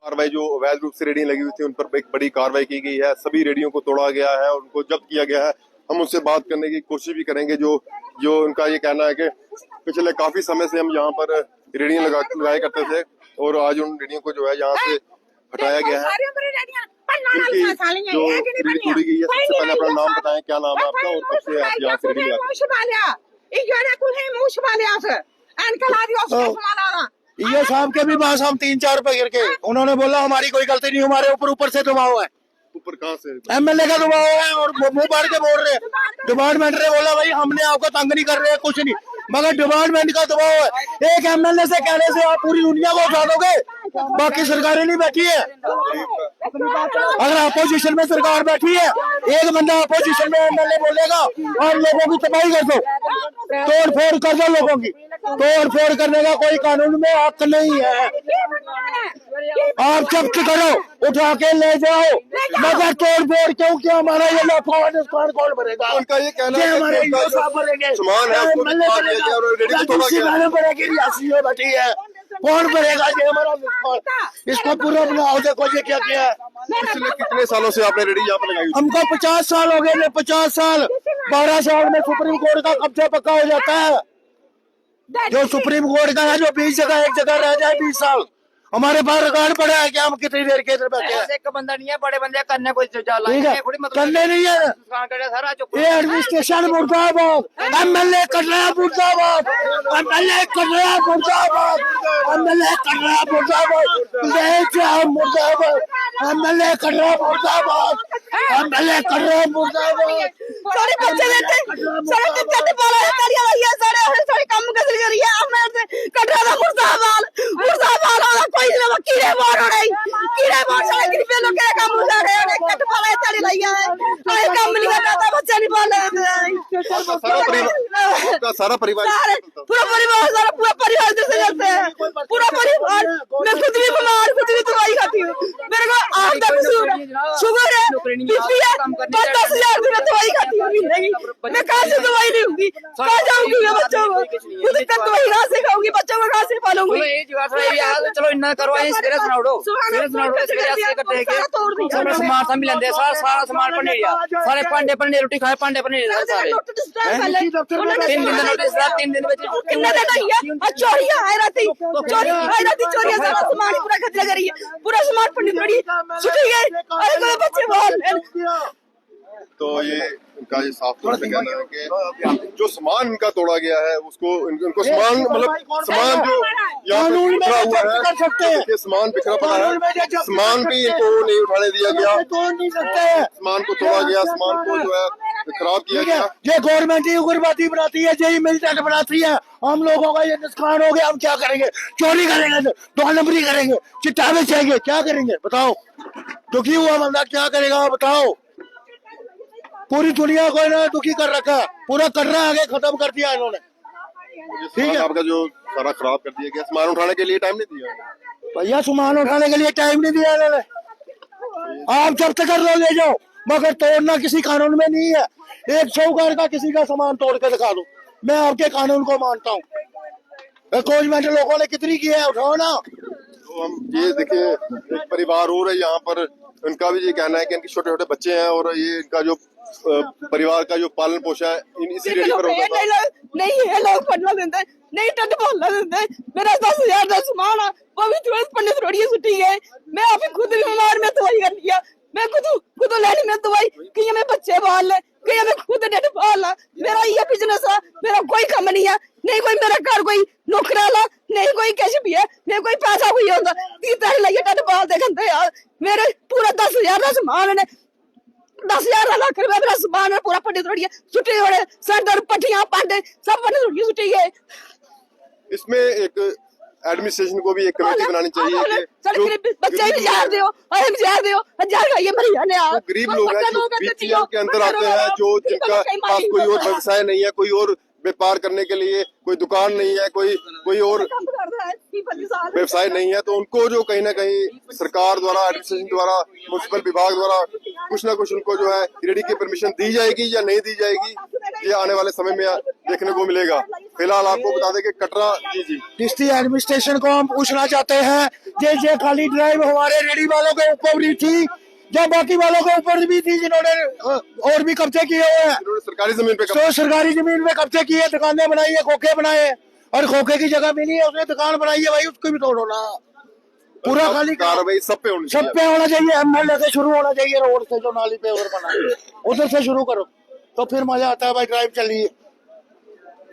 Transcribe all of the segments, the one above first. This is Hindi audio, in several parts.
कार्रवाई जो अवैध रूप से रेडियां लगी हुई थी उन पर एक बड़ी कार्रवाई की गई है। सभी रेडियो को तोड़ा गया है और उनको जब्त किया गया है। हम उनसे बात करने की कोशिश भी करेंगे। जो उनका ये कहना है कि पिछले काफी समय से हम यहाँ पर रेडियां लगाया करते थे और आज उन रेडियो को जो है यहाँ से हटाया गया है। उनकी जो रेडी तोड़ी गई है, सबसे पहले अपना नाम बताएं, क्या नाम है आपका और कब से आप यहाँ से रेडी लगाते? ये शाम के भी पास हम 3-4 पे गिर के, उन्होंने बोला हमारी कोई गलती नहीं, हमारे ऊपर से दबाव है। ऊपर कहाँ से? एमएलए का दबाव है और मुंह पाड़ के बोल रहे हैं। डिपार्टमेंट ने बोला भाई हमने आपको तंग नहीं कर रहे हैं, कुछ नहीं, मगर डिपार्टमेंट का दबाव है। एक एमएलए से कहने से आप पूरी दुनिया को उठा दोगे, बाकी सरकारें नहीं बैठी है। अगर अपोजिशन में सरकार बैठी है, एक बंदा अपोजिशन में एमएलए बोलेगा और लोगों की तबाही कर दो, तोड़ फोड़ कर दो, लोगों की तोड़ फोड़ करने का कोई कानून में हक नहीं है। आप जब्त करो, उठा के ले जाओ, मगर तोड़ फोड़ क्यों? क्या हमारा ये नुकसान कौन भरेगा? उनका ये कहना है हमारे सामान है बैठी है, कौन भरेगा ये हमारा नुकसान? इसको पूरा बनाओ। देखो ये क्या किया है। पिछले कितने सालों से आपने रेडी यहाँ पर लगाई? हमको 50 साल हो गए। 50 साल 12 साल में सुप्रीम कोर्ट का कब्जा पक्का हो जाता है। जो सुप्रीम कोर्ट का है, जो 20 जगह एक जगह रह जाए 20 साल, हमारे पास रिकॉर्ड पड़ा है कि हम कितनी देर के इधर बैठे हैं। एक बंदा नहीं है, बड़े बंदे करने कोई करने नहीं है। ये एडमिनिस्ट्रेशन मुर्दाबाद, एमएलए कर रहा है मुर्दाबाद, एमएलए कर रहा है मुर्दाबाद, एमएलए कर रहा है मुर्दाबाद, मुर्दाबाद, एमएलए कर रहा है मुर्दाबाद, एमएलए कर रहा है मुर्दाबाद। सारे बच्चे देते सारे दिक्कत बोला है, तेरी भैया सारे काम कैसे कर रही है? हमें कट रहा था मुर्दाबाद वाला कोई नहीं, कीड़े मार हो रही, कीड़े मार सारे कृपया लोग के काम हो रहे हैं। कट वाला है, तेरी भैया है, अरे काम नहीं कर रहा था, बच्चा नहीं पाल रहे आपका सारा परिवार पूरा परिवार इधर से जाते हैं, पूरा परिवार। मैं खुद भी बीमार, खुद भी दवाई खाती हूँ, मेरे को आँख का शुगर है, बीपी है, 10,000 की मैं दवाई खाती हूँ महीने की। मैं कहाँ से दवाई नहीं होगी, कहाँ जाऊंगी मैं बच्चों को? खुद तक दवाई कहाँ से खाऊंगी, बच्चों को कहाँ से पालूंगी? चलो इन्ना करवाए, मेरे सुनाओ सारा सामान मिलते, सारा सामान पनीर, सारे पांडे पनीर रोटी खाए, पांडे पनीर सारे 3 दिन कितना देना? चोरियां आए रहती, चोरियां सारा सामान पूरा खतरा करी है, पूरा सामान पंडित बड़ी छुट्टी गए। अरे कोई बच्चे बोल तो ये इनका ये साफ तौर पे कहना है कि जो सामान इनका तोड़ा गया है उसको इनको सामान मतलब सामान जो यहाँ पे बिखरा हुआ है, ये सामान बिखरा पड़ा है, सामान भी इनको नहीं उठाने दिया गया, सामान को तोड़ा गया, सामान को जो है खराब किया गया। ये गवर्नमेंट ही उग्रवादी बनाती है, यही मिलिटेंट बनाती है। हम लोगों का ये नुकसान हो गया, हम क्या करेंगे? चोरी करेंगे, 2 नंबरी करेंगे, चिट्ठा बेचेंगे, क्या करेंगे बताओ? दुखी हुआ बंदा क्या करेगा बताओ? पूरी दुनिया को इन्होंने दुखी कर रखा है, पूरा कर रहा है, आगे खत्म कर दिया इन्होंने। ठीक है, आपका जो सारा खराब कर दिया गया, सामान उठाने के लिए टाइम नहीं दिया भैया, सामान उठाने के लिए टाइम नहीं दिया इन्होंने। आप जब्त कर लो, ले जाओ, मगर तोड़ना किसी कानून में नहीं है। एक साहूकार का किसी का सामान तोड़ के दिखा दो, मैं आपके कानून को मानता हूँ। गवर्नमेंट लोगों ने कितनी की है, उठाओ ना। तो हम ये देखिए, एक परिवार और है यहाँ पर, उनका भी ये कहना है कि इनके छोटे छोटे बच्चे हैं और ये इनका जो परिवार का जो पालन पोषण है इसी रेडी पर होता था। नहीं है, लोग पढ़ना देते हैं, नहीं टट बोलना देते हैं। मेरा 10,000 का सामान है, वो भी तुरंत पंडित थोड़ी छुट्टी है। मैं अभी खुद बीमार में दवाई कर लिया, मैं खुद लेनी में दवाई कि मैं बच्चे पाल ले, कि मैं खुद डेट पाल। मेरा ये बिजनेस है, मेरा कोई काम नहीं है, नहीं कोई मेरा घर कोई नौकराला, नहीं कोई कैसे भी है, नहीं कोई पैसा कोई होता। 30 लाइए डेट पाल देखते यार, मेरे पूरा 10,000 का सामान है, 10,000 लाख रुपया मेरा सामान है, पूरा पंडित रोड़ी छुट्टी हो सर दर पट्टियां पांडे सब बने रोटियां सुटी गए। इसमें एक एडमिनिस्ट्रेशन को भी एक कमेटी बनानी चाहिए कि जो बच्चे भी जार दियो और जार दियो जार खाइए मर जाने आप। गरीब लोग हैं जो बीपीएल के अंदर आते हैं, जो जिनका पास कोई और व्यवसाय नहीं है, कोई और व्यापार करने के लिए कोई दुकान नहीं है, कोई और व्यवसाय नहीं है, तो उनको जो कहीं ना कहीं सरकार द्वारा, एडमिनिस्ट्रेशन द्वारा, म्युनिसिपल विभाग द्वारा कुछ ना कुछ उनको जो है रेडी की परमिशन दी जाएगी या नहीं दी जाएगी, ये आने वाले समय में देखने को मिलेगा। फिलहाल आपको बता दें कि कटरा जी डिस्ट्रिक्ट एडमिनिस्ट्रेशन को हम पूछना चाहते हैं, ये खाली ड्राइव हमारे रेडी वालों के ऊपर भी थी, जो बाकी वालों के ऊपर भी थी, जिन्होंने और भी कब्जे किए हुए हैं, सरकारी जमीन पे तो सरकारी जमीन में कब्जे किए, दुकानें बनाई है, खोखे बनाए, और खोखे की जगह मिली है, उसने दुकान बनाई है, भाई उसको भी तोड़ो ना। पूरा खाली कार्रवाई सब पे होनी चाहिए, सब पे होना चाहिए। एमएलए से शुरू होना चाहिए, रोड से जो नाली पे उधर बना है उधर से शुरू करो, तो फिर मजा आता है भाई। ड्राइव चलिए,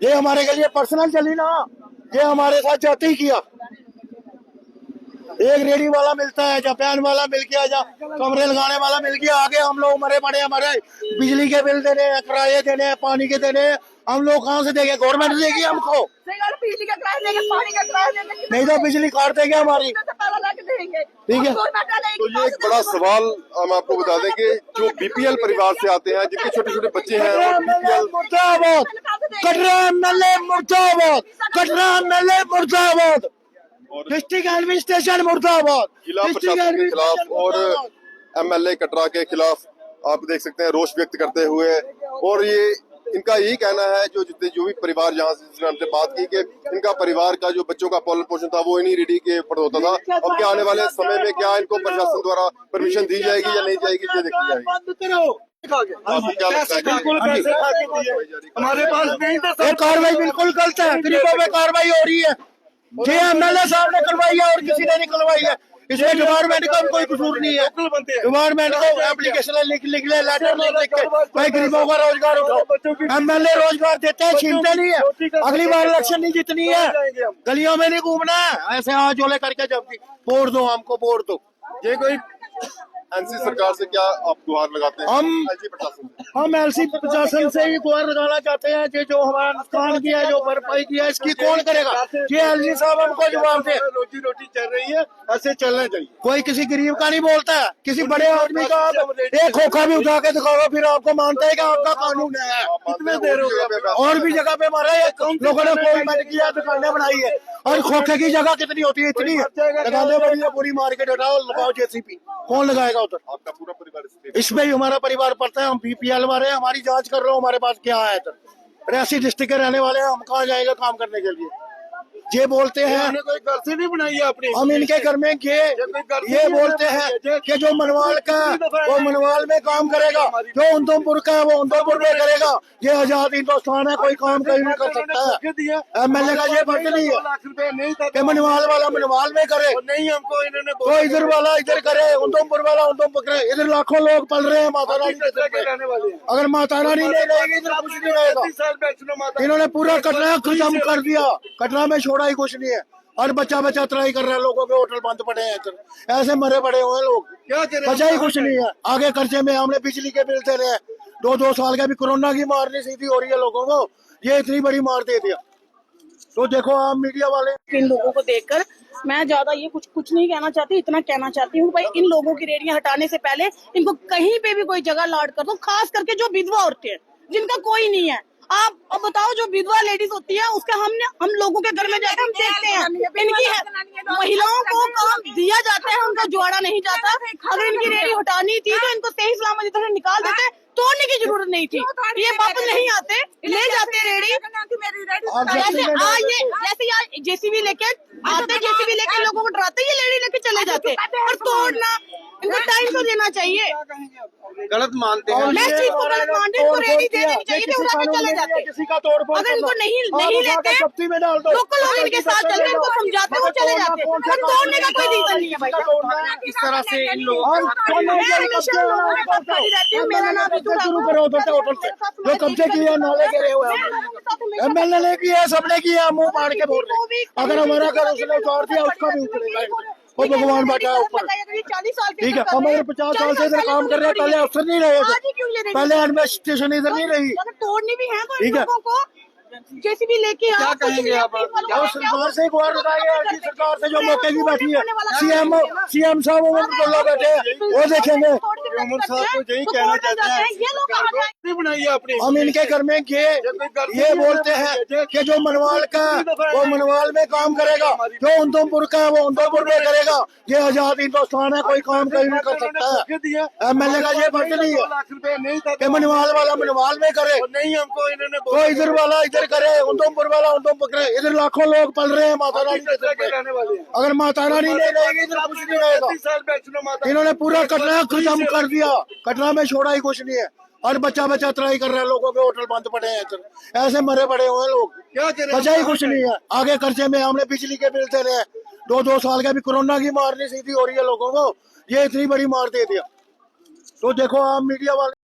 ये हमारे के लिए पर्सनल चली ना, ये हमारे साथ जाते ही किया। एक रेडी वाला मिलता है, जापान वाला मिल गया, जा कमरे लगाने वाला मिल गया, आगे हम लोग मरे पड़े, हमारे बिजली के बिल देने हैं, किराए देने हैं, पानी के देने हैं, हम लोग कहाँ से देंगे? गवर्नमेंट देगी हमको, बिजली का किराया देंगे, पानी का किराया देंगे, नहीं तो बिजली काट देंगे हमारी। ठीक है। तो ये एक बड़ा सवाल हम आपको बता दें कि जो बीपीएल परिवार से आते हैं, जिनके छोटे छोटे बच्चे हैं, मुर्दाबाद, कटरा एमएलए मुर्दाबाद, कटरा एमएलए मुर्दाबाद, डिस्ट्रिक्ट एडमिनिस्ट्रेशन मुर्दाबाद, जिला प्रशासन के खिलाफ और एमएलए कटरा के खिलाफ आप देख सकते हैं रोष व्यक्त करते हुए। और ये इनका यही कहना है, जो जितने जो भी परिवार जहाँ से हमसे बात की, कि इनका परिवार का जो बच्चों का पालन पोषण था वो इन्हीं रेडी के ऊपर होता था। अब क्या आने वाले समय में क्या इनको प्रशासन द्वारा परमिशन दी जाएगी या नहीं जाएगी, ये देखी जाएगी। आपको क्या लगता है? हमारे पास ये कार्रवाई बिल्कुल गलत है, गरीबों में कार्रवाई हो रही है, ये एमएलए साहब ने करवाई है और किसी ने नहीं करवाई है, इसमें डिपार्टमेंट का भी कोई कसूर नहीं है। डिपार्टमेंट को एप्लीकेशन लिख ले, लेटर लिख के भाई गरीबों का रोजगार उठाओ। एमएलए रोजगार देते हैं, छीनते नहीं है। अगली बार इलेक्शन नहीं जितनी है, गलियों में नहीं घूमना है, ऐसे हाथ जोले करके जब वोट दो, हमको वोट दो। ये कोई एनसी सरकार से क्या आप गुहार लगाते हैं? हम एलसी प्रशासन से ही गुहार लगाना चाहते हैं कि जो हमारा नुकसान किया है, जो भरपाई किया है, इसकी कौन करेगा? ये एलसी साहब हमको जवाब दे। रोजी रोटी चल रही है, ऐसे चलना चाहिए। कोई किसी गरीब का नहीं बोलता है, किसी बड़े आदमी का एक खोखा भी उठा के दिखाओ, फिर आपको मानता है कि आपका कानून है। कितने देर हो गया? और भी जगह पे हमारा लोगों ने कोई किया, दुकानें बनाई है, और खोखे की जगह कितनी होती है? इतनी है। दुकानें बड़ी है, पूरी मार्केट उठाओ, लगाओ जेसीपी, कौन लगाएगा उधर? आपका पूरा परिवार इसमें ही हमारा परिवार पड़ता है। हम बीपीएल वाले, हमारी जांच कर रहे हो, हमारे पास क्या है इधर। रियासी डिस्ट्रिक्ट के रहने वाले हैं, हम कहाँ जाएंगे काम करने के लिए? ये बोलते हैं कोई घर से नहीं बनाई है अपनी, हम इनके घर में ये बोलते हैं कि जो मनवाल का वो मनवाल में काम करेगा, जो उधमपुर का है वो उधमपुर में करेगा। ये आजाद हिंदुस्तान है, कोई काम कहीं नहीं कर सकता है। एमएलए का ये फर्ज नहीं है कि मनवाल वाला मनवाल में करे, नहीं हमको इन्होंने तो इधर वाला इधर करे, उधमपुर वाला उधमपुर करे। इधर लाखों लोग पल रहे हैं माता रानी के सिर पे। अगर माता रानी नहीं रहेगी इधर कुछ नहीं रहेगा। इन्होंने पूरा कटरा खत्म कर दिया, कटरा में छोड़ा ही कुछ नहीं है, और बच्चा ट्राई कर रहा है। लोगों के होटल बंद पड़े हैं, इधर ऐसे मरे पड़े हुए हैं लोग, बचा ही कुछ नहीं है। आगे खर्चे में हमने बिजली के बिल दे रहे हैं, 2 साल का भी कोरोना की मार नहीं सीधी हो रही है लोगों को, ये इतनी बड़ी मार दे दिया। तो देखो आप मीडिया वाले, इन लोगों को देखकर मैं ज्यादा ये कुछ नहीं कहना चाहती, इतना कहना चाहती हूँ भाई इन लोगों की रेडियां हटाने से पहले इनको कहीं पे भी कोई जगह अलॉट कर दो, खास करके जो विधवा औरतें हैं जिनका कोई नहीं है। आप अब बताओ, जो विधवा लेडीज होती है उसका हम लोगों के घर में जाकर हम देखते हैं, इनकी महिलाओं को काम दिया जाता है, उनका जोड़ा नहीं जाता। अगर इनकी रेडी हटानी थी तो इनको सही सलामत इधर से निकाल देते, तोड़ने की जरूरत नहीं थी। ये वापस नहीं आते, ले जाते रेडी, जैसे जेसीबी लेके आते, जेसीबी लेके लोगों को डराते, ये लेडी लेके चले जाते। और तोड़ना, इनको टाइम तो देना चाहिए। गलत मानते हैं, मैं इस चीज को गलत मानती हूँ, रेडी दे देनी चाहिए थे, उठा के चले जाते। किसी का तोड़ फोड़ अगर इनको नहीं लेते, लोकल लोग इनके साथ चलते, इनको समझाते, वो चले जाते। पर तोड़ने का कोई रीजन नहीं है भाई। इस तरह से इन लोगों मेरा नाम शुरू करो होटल से, जो कब्जे किए नाले गिरे हुए हैं, एमएलए ने किया, सबने किया, मुंह पाड़ के बोल रहे। अगर हमारा घर उसने उतार दिया, उसका भी उतरेगा, वो भगवान बैठा है ऊपर। 40 साल ठीक है, हम 50 साल से इधर काम कर रहे हैं, पहले अफसर नहीं रहे थे, पहले एडमिनिस्ट्रेशन इधर नहीं रही। तोड़नी भी है तो ठीक है, जेसीबी लेके क्या कहेंगे आप? और सरकार से गुहार लगाइए, की सरकार से जो मौके की बैठी है, सीएम साहब उमर अब्दुल्ला बैठे हैं, वो देखेंगे। उमर साहब को यही कहना चाहते हैं नहीं बनाइए अपनी। हम इनके घर में ये बोलते हैं कि जो मनवाल का वो मनवाल में काम करेगा, जो उधमपुर का है वो उधमपुर में करेगा। ये आजाद हिंदुस्तान है, कोई काम कहीं नहीं कर सकता है। एमएलए का ये फर्ज नहीं है कि मनवाल वाला मनवाल में करे, नहीं हमको इन्होंने तो इधर वाला इधर करे, उधमपुर वाला उधमपुर करे। इधर लाखों लोग पल रहे हैं माता रानी के सिर पे। अगर माता रानी नहीं रहेगी इधर कुछ नहीं रहेगा। इन्होंने पूरा कटरा खत्म कर दिया, कटरा में छोड़ा ही कुछ नहीं है। और बच्चा ट्राई कर रहा है, लोगों के होटल बंद पड़े हैं इधर, ऐसे मरे पड़े हुए हैं लोग, बचा ही कुछ नहीं है। आगे खर्चे में हमने बिजली के बिल दे रहे हैं, 2 साल का भी कोरोना की मार नहीं सीधी हो रही है लोगों को, ये इतनी बड़ी मार दे दिया। तो देखो आप मीडिया वाले